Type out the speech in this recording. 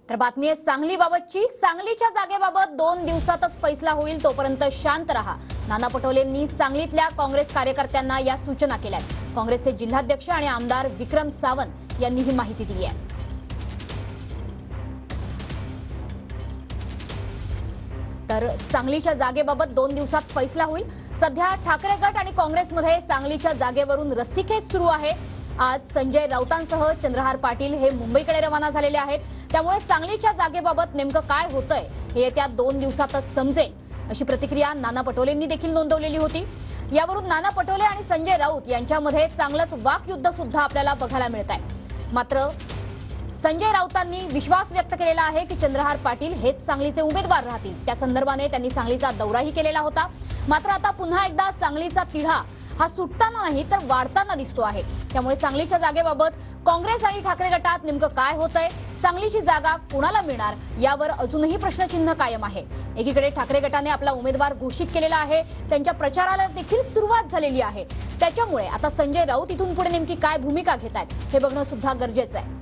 तर बातमी आहे सांगलीबाबतची। सांगलीच्या जागेबाबत 2 दिवसातच फैसला होईल, तोपर्यंत शांत रहा। नाना पटोलेंनी सांगलीतल्या काँग्रेस कार्यकर्त्यांना या सूचना केल्यात। काँग्रेसचे जिल्हाध्यक्ष आणि आमदार विक्रम सावंत यांनी ही माहिती दिली आहे। तर सांगलीच्या जागेबाबत 2 दिवसात फैसला होईल। सध्या ठाकरे गट आणि काँग्रेसमध्ये सांगलीच्या जागेवरून रस्सीखेच सुरू आहे। आज संजय राऊतांसह चंद्रहार पाटील हे मुंबईकडे रवाना झालेले आहेत, त्यामुळे सांगलीच्या जागेबाबत नेमकं काय होतंय हे येत्या 2 दिवसातच समजेल, अशी प्रतिक्रिया नाना पटोलेंनी देखील नोंदवलेली होती। यावरून नाना पटोले आणि संजय राऊत यांच्यामध्ये चांगलंच वाकयुद्ध सुद्धा आपल्याला बघायला मिळत आहे। मात्र संजय राऊतांनी विश्वास व्यक्त केलेला आहे की चंद्रहार पाटील हेच सांगलीचे उमेदवार राहतील। त्या संदर्भाने त्यांनी सांगलीचा दौराही केलेला होता। मात्र आता पुन्हा एकदा सांगलीचा तिढा हा सुटताना नाही तर वाढताना दिसतो आहे। त्यामुळे सांगलीच्या जागेबाबत काँग्रेस आणि ठाकरे गटात नेमकं काय होतंय, सांगलीची जागा कोणाला मिळणार यावर अजूनही प्रश्नचिन्ह कायम आहे। एकीकडे ठाकरे गटाने आपला उमेदवार घोषित केलेला आहे, त्यांच्या प्रचाराला देखील सुरुवात झालेली आहे। त्याच्यामुळे आता संजय राऊत इथून पुढे नेमकी काय भूमिका घेत आहेत हे बघणं सुद्धा गरजेचं आहे।